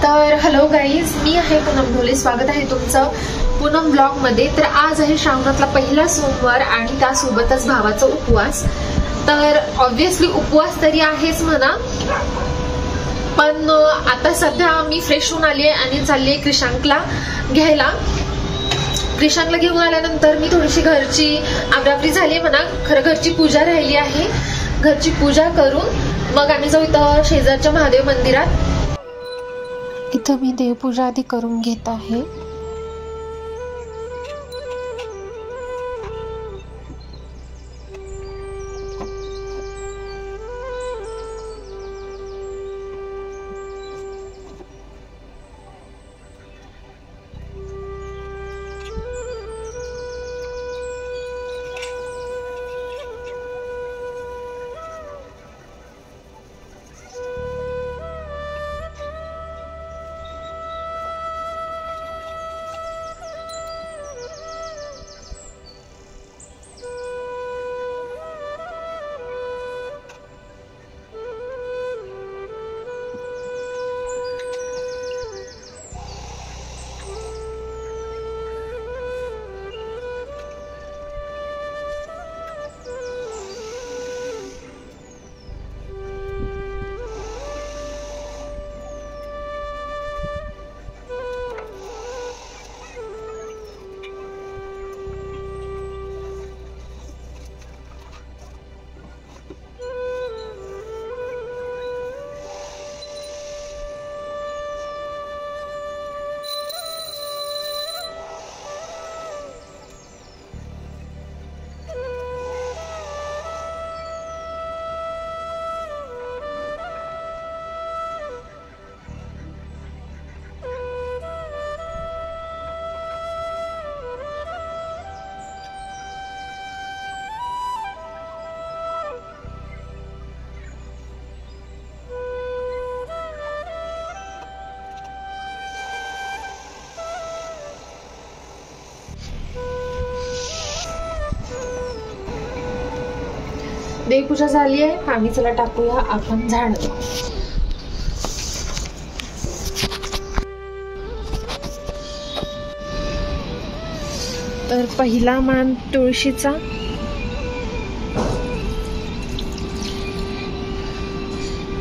तर hello guys, मी आहे पूनम ढोले. स्वागत आहे तुमचं पूनम ब्लॉग मध्ये. तर आज आहे श्रावणातला पहिला सोमवार आणि त्यासोबतच भावाचा उपवास. तर ऑब्व्हियसली उपवास तरी आहेच म्हणा, पण आता सध्या मी फ्रेश होऊन आली आहे आणि चालली आहे क्रिशांकला घ्यायला. क्रिशांकला घेऊन आल्यानंतर मी थोडीशी घरची आवरावरी झाली म्हणा. खरं घरची पूजा राहिली आहे. घरची पूजा करून मग आम्ही जाऊ इथं शेजारच्या महादेव मंदिरात. इथं मी देवपूजा आधी करून घेत आहे. देवपूजा झाली आहे. पाणी चला टाकूया आपण झाड. तर पहिला मान तुळशीचा.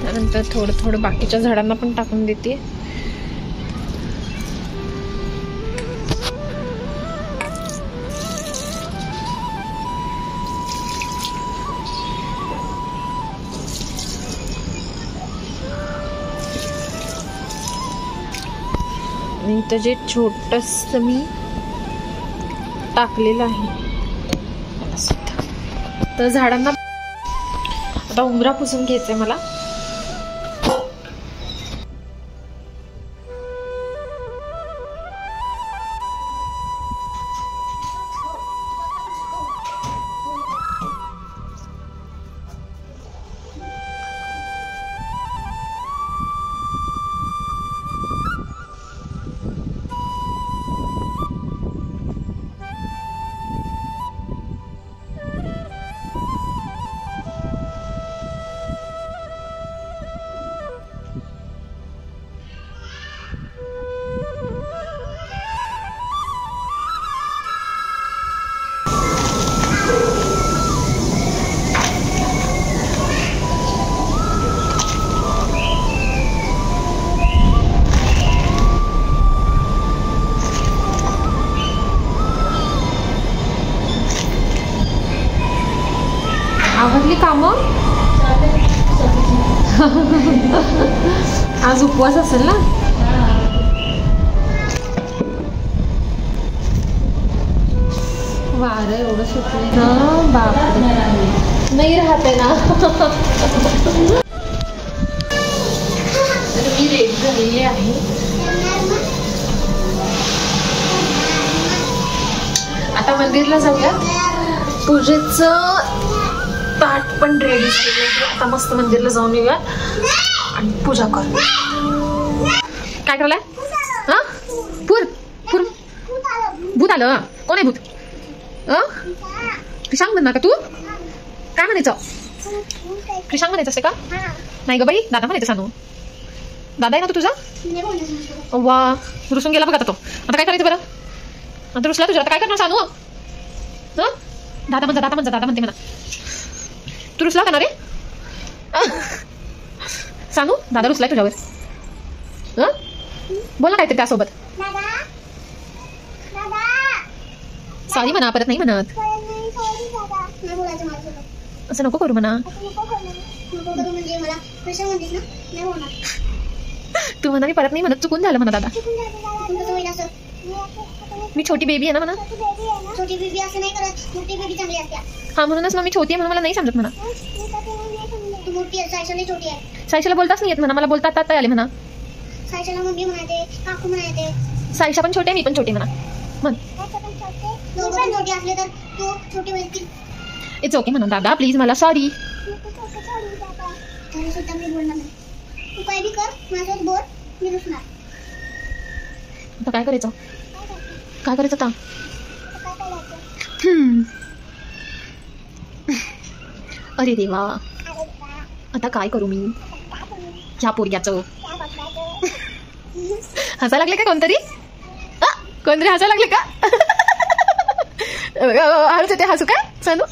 त्यानंतर थोडं थोडं बाकीच्या झाडांना पण टाकून देते. इथं जे छोटस मी टाकलेलं आहे तर झाडांना आता उंबरा पुसून घ्यायचंय मला. आवडली कामं. आज उपवास असेल ना. वारं एवढं सुटलंय ना, बापरे नाही राहते ना. तर मी रेडी झालेली आहे. आता मंदिरला जाऊया. पूजेचं ताट पण रेडी केलं आहे. आता मस्त मंदिरला जाऊन येऊया आणि पूजा करू. काय करायला? हा पूर पूर भूत आलं. कोण आहे भूत? क्रिशांक म्हणणार का तू? काय म्हणायचं? क्रिशांक म्हणायचं असते का? नाही ग बाई, दादा म्हणायचं सांगू. दादा आहे ना तू तुझा? वा, रुसून गेला बघ आता तो. आता काय करायचं बरं? आता रुसला तुझ्या, आता काय करणार सानू? दादा म्हणते म्हणा. तू रुसला का ना रे सानू? दादा रुसलाय तुझ्यावर. बोल ना काहीतरी त्यासोबत. सॉरी म्हणा, परत नाही म्हणत. असं नको करू म्हणा. तू म्हणा मी परत नाही म्हणत, चुकून झालं म्हणा दादा. मी छोटी बेबी आहे ना म्हणा. हा म्हणूनच मग मी छोटी आहे म्हणून मला नाही समजत म्हणा. सायशाला बोलताच नाही येत म्हणा, मला बोलता आता आले म्हणा. सायशा पण छोटी आहे, मी पण छोटी म्हणा. म्हण इट्स ओके म्हणा दादा, प्लीज मला सॉरी. आता काय करायचं? काय करायचं आता? अरे देवा, आता काय करू मी ह्या पोरग्याचं? हसायला लागले का कोणतरी? कोणतरी हसायला लागले का? हळूच येते हसू काय सानू?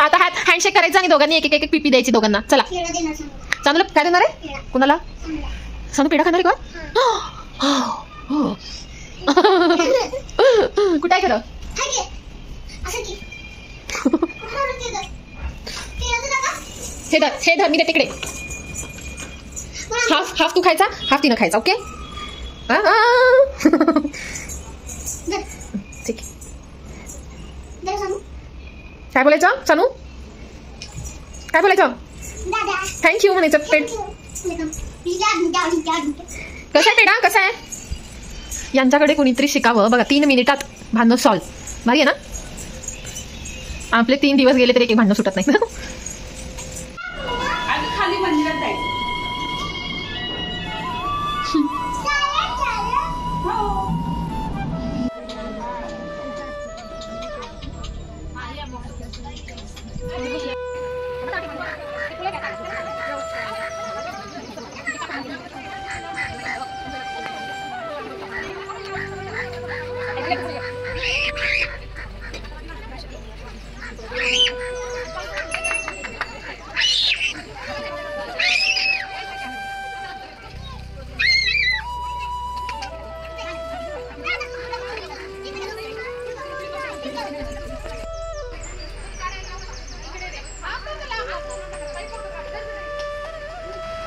आता हँडशेक करायचं आणि दोघांनी एक एक पिपी द्यायची दोघांना. चला सानूला काय देणार आहे? कुणाला? सानू पेढा खाणार आहे का? कुठे आहे खरं? हे धर मी देते तिकडे. हाफ तू खायचा, हाफ तिनं खायचा. ओके ठीक आहे. काय बोलायचं सानू? काय बोलायचं? थँक्यू म्हणायचं. कसं आहे पेढा, कसं आहे? यांच्याकडे कोणीतरी शिकावं बघा. 3 मिनिटात भांडण सॉल्व. भारी आहे ना? आपले 3 दिवस गेले तरी एक भांडण सुटत नाही. खाली मंदिरात जायचं.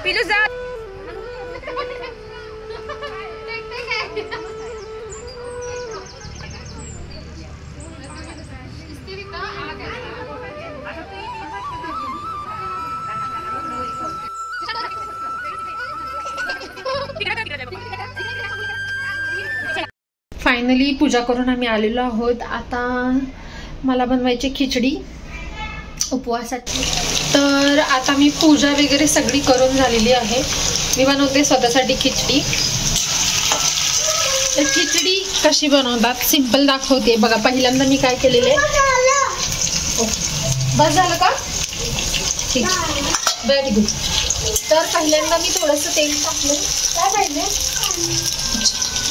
पिलू जा. फायनली पूजा करून आम्ही आलेलो आहोत. आता मला बनवायची खिचडी उपवासाची. तर आता मी पूजा वगैरे सगळी करून झालेली आहे. मी बनवते स्वतःसाठी खिचडी. तर खिचडी कशी बनवतात सिंपल दाखवते बघा. पहिल्यांदा मी काय केलेले, बस झालं का? ठीक, व्हेरी गुड. तर पहिल्यांदा मी थोडंसं तेल टाकलं. काय पाहिजे?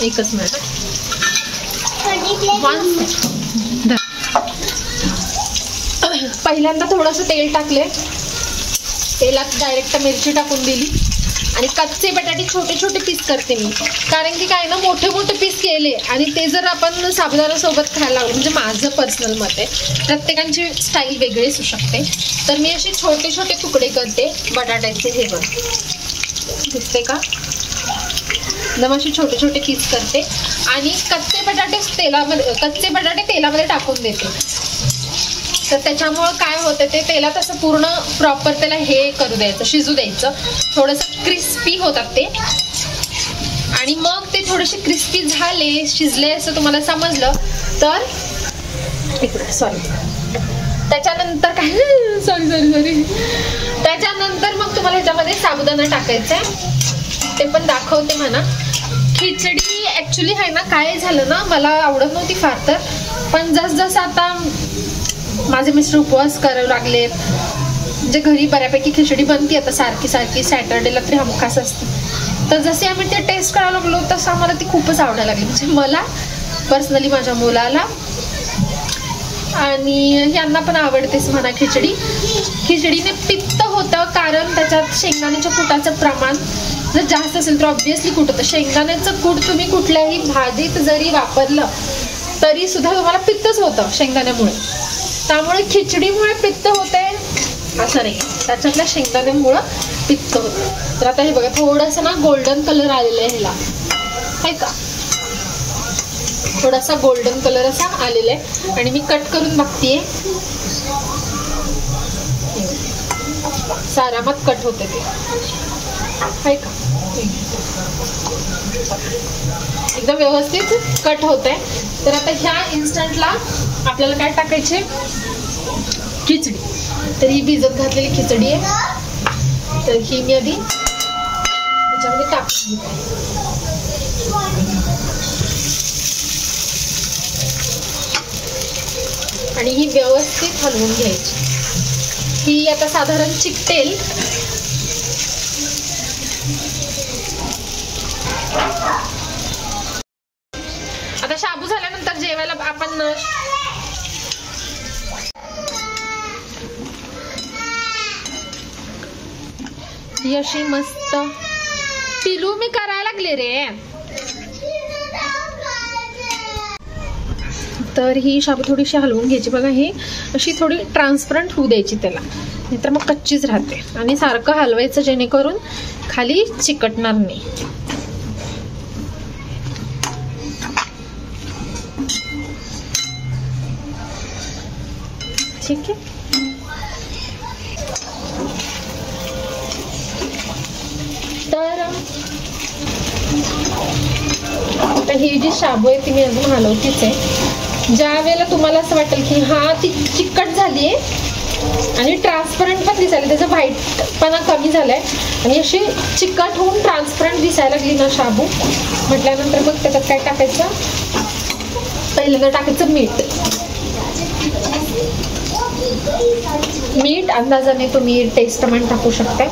एकच मिनिट. पहिल्यांदा थोडंसं तेल टाकले. तेलात डायरेक्ट मिरची टाकून दिली आणि कच्चे बटाटे छोटे छोटे पीस करते मी. कारण की काय ना, मोठे मोठे पीस केले आणि ते जर आपण साबुदाण्यासोबत खायला लागलो, म्हणजे माझं पर्सनल मत आहे, प्रत्येकाची स्टाईल वेगळी असू शकते. तर मी असे छोटे छोटे तुकडे करते बटाट्याचे. हे बघ दिसते का? एकदम असे छोटे छोटे पीस करते आणि कच्चे बटाटे तेलामध्ये टाकून देते. तर त्याच्यामुळं काय होतं, ते तेलात असं पूर्ण प्रॉपर त्याला हे करू द्यायचं, शिजू द्यायचं. थोडंसं क्रिस्पी होतात ते. आणि मग ते थोडेसे क्रिस्पी झाले, शिजले असं तुम्हाला समजलं तर त्याच्यानंतर काय सॉरी त्याच्यानंतर मग तुम्हाला ह्याच्यामध्ये साबुदाणा टाकायचा आहे. ते पण दाखवते म्हणा. खिचडी ॲक्च्युली आहे ना, काय झालं ना, मला आवडत नव्हती फार. तर पण जसं आता माझे मिस्टर उपवास करावे लागलेत, म्हणजे घरी बऱ्यापैकी खिचडी बनते आता सारखी सारखी, सॅटर्डेला तरी हमखास असते. तर जसे आम्ही ते टेस्ट करायला लागलो तसं आम्हाला ती खूपच आवडायला लागली. म्हणजे मला पर्सनली, माझ्या मुलाला आणि यांना पण आवडतेच म्हणा खिचडी. खिचडीने पित्त होतं कारण त्याच्यात शेंगदाण्याच्या कुटाचं प्रमाण जर जास्त असेल तर ऑब्व्हियसली कूट होतं. शेंगदाण्याचं कूट तुम्ही कुठल्याही भाजीत जरी वापरलं तरी सुद्धा तुम्हाला पित्तच होतं शेंगदाण्यामुळे. त्यामुळे खिचडीमुळे पित्त होते असं नाही, त्याच्यातल्या शेंगदाण्यामुळं पित्त होतं. तर आता हे बघा थोडंसं ना गोल्डन कलर आलेला आहे ह्याला, आहे का, थोडासा गोल्डन कलर असा आलेला आहे. आणि मी कट करून बघतीये, आरामात कट होते ते, आहे का, एकदम व्यवस्थित कट होत आहे. तर आता ह्या इन्स्टंटला आपल्याला काय टाकायचे, खिचडी. तर ही भिजत घातलेली खिचडी आहे, तर ही मी आधी त्याच्यामध्ये टाकून घेते. आणि ही व्यवस्थित हलवून घ्यायची. ही आता साधारण चिकटेल. आता शाबू झाल्यानंतर जेवायला आपण ही अशी मस्त पिलू मी करायला लागले रे. तर ही शाबू थोडीशी हलवून घ्यायची. बघा ही अशी थोडी ट्रान्सपरंट होऊ द्यायची त्याला, नाहीतर मग कच्चीच राहते. आणि सारखं हलवायचं जेणेकरून खाली चिकटणार नाही. ठीक आहे. तर ही जी शाबू आहे ती मी अजून हलवतीच आहे. ज्या वेळेला तुम्हाला असं वाटेल की हा ती चिकट झाली आहे आणि ट्रान्सपरंट पण दिसायला, त्याचा व्हाईटपणा कमी झालाय आणि अशी चिकट होऊन ट्रान्सपरंट दिसायला लागली ना शाबू म्हटल्यानंतर मग त्याच्यात काय टाकायचं, पहिल्यांदा टाकायचं मीठ. मीठ अंदाजाने तुम्ही टेस्ट प्रमाणे टाकू शकता.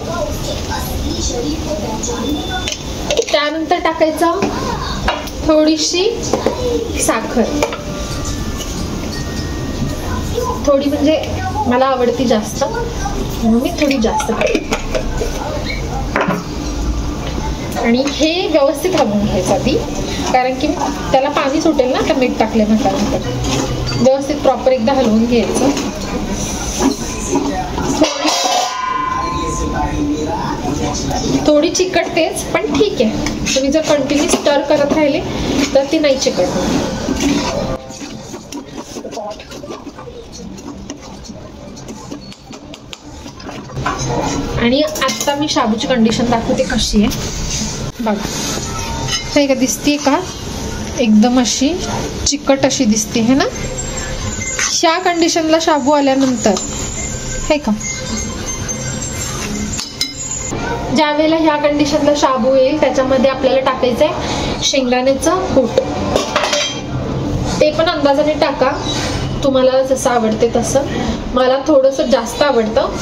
त्यानंतर टाकायचं थोडीशी साखर, थोडी म्हणजे मला आवडती जास्त म्हणून मी थोडी जास्त टाकते. आणि हे व्यवस्थित हलवून घ्यायचं आधी, कारण की त्याला पाणी सुटेल ना आता मीठ टाकले म्हटल्यानंतर. व्यवस्थित प्रॉपर एकदा हलवून घ्यायचं. थोडी चिकटतेच पण ठीक आहे, तुम्ही जर कंटिन्यू स्टर करत राहिले तर ती नाही चिकटणार. आणि आता मी शाबूची कंडिशन दाखवते कशी आहे बघा. हे का दिसते का, एकदम अशी चिकट अशी दिसते है ना. ह्या कंडिशनला शाबू आल्यानंतर हे का, ज्या वेळेला ह्या कंडिशनला शाबू येईल त्याच्यामध्ये आपल्याला टाकायचंय शेंगदाण्याचं कूट. ते पण अंदाजाने टाका, तुम्हाला जसं आवडते तसं. मला थोडंसं जास्त आवडतं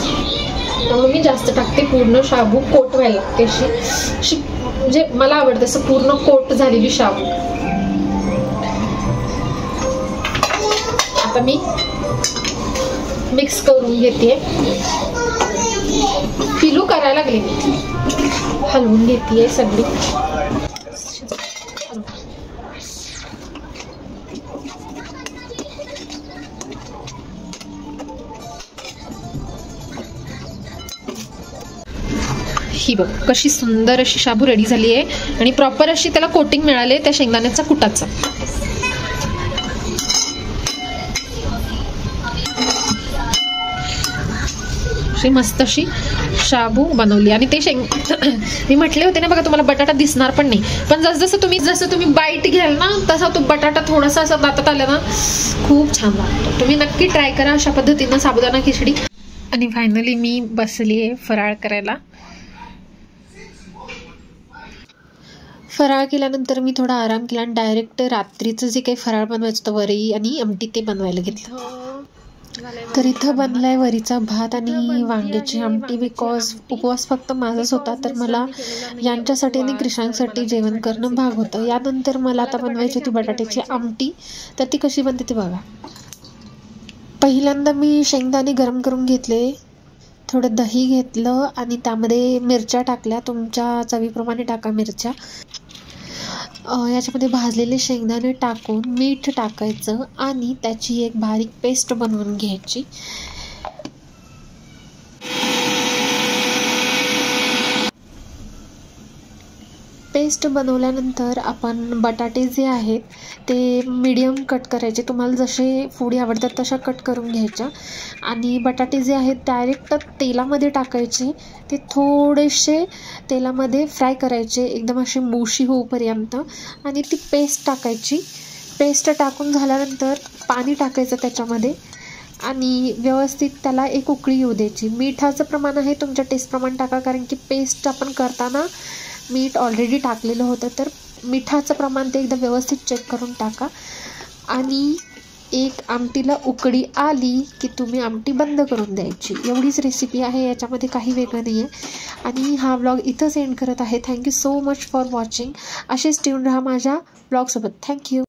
त्यामुळे मी जास्त टाकते. पूर्ण शाबू कोट व्हायला लागते अशी, म्हणजे मला आवडतं असं पूर्ण कोट झालेली शाबू. आता मी मिक्स करून घेते. पिलू करायला लागले मी, हलवून घेते सगळी. ही बघ कशी सुंदर अशी शाबू रेडी झाली आहे आणि प्रॉपर अशी त्याला कोटिंग मिळाले त्या शेंगदाण्याचा कुटाचं. मस्त अशी शाबू बनवली. आणि ते मी म्हटले होते ना बघा तुम्हाला बटाटा दिसणार पण नाही, पण जसं तुम्ही बाईट घ्याल ना तसा तो बटाटा थोडासा असा दातात आला ना खूप छान लागतो. तुम्ही नक्की ट्राय करा अशा पद्धतीनं साबुदाणा खिचडी. आणि फायनली मी बसली आहे फराळ करायला. फराळ केल्यानंतर मी थोडा आराम केला आणि डायरेक्ट रात्रीचं जे काही फराळ बनवायचं होतं वरई आणि आमटी ते बनवायला घेतलं. तर इथं बनलाय वरीचा भात आणि वांग्याची आमटी. बिकॉज उपवास फक्त माझाच होता, तर मला यांच्यासाठी आणि कृष्णांसाठी जेवण करणं भाग होतं. यानंतर मला आता बनवायची होती बटाट्याची आमटी. तर ती कशी बनते ते बघा. पहिल्यांदा मी शेंगदाणे गरम करून घेतले, थोडं दही घेतलं आणि त्यामध्ये मिरच्या टाकल्या. तुमच्या चवीप्रमाणे टाका मिरच्या. याच्यामध्ये भाजलेले शेंगदाणे टाकून मीठ टाकायचं आणि त्याची एक बारीक पेस्ट बनवून घ्यायची. पेस्ट बनवल्यानंतर आपण बटाटे जे आहेत ते मीडियम कट करायचे. तुम्हाला जसे फोडी आवडतात तशा कट करून घ्यायच्या आणि बटाटे जे आहेत डायरेक्ट तेलामध्ये टाकायचे. ते थोडेसे तेलामध्ये फ्राय करायचे एकदम असे मुशी होईपर्यंत आणि ती पेस्ट टाकायची. पेस्ट टाकून झाल्यानंतर पाणी टाकायचं त्याच्यामध्ये आणि व्यवस्थित त्याला एक उकळी येऊ द्यायची. मिठाचं प्रमाण आहे तुमच्या टेस्टप्रमाणे टाका, कारण की पेस्ट आपण करताना मीठ ऑलरेडी टाकलेलं होतं, तर मिठाचं प्रमाण ते एकदा व्यवस्थित चेक करून टाका. आणि एक आमटीला उकळी आली की तुम्ही आमटी बंद करून द्यायची. एवढीच रेसिपी आहे, याच्यामध्ये काही वेगळं नाही आहे. आणि हा ब्लॉग इथं एंड करत आहे. Thank you so much for watching. असेच ट्यून राहा माझ्या ब्लॉगसोबत. थँक्यू.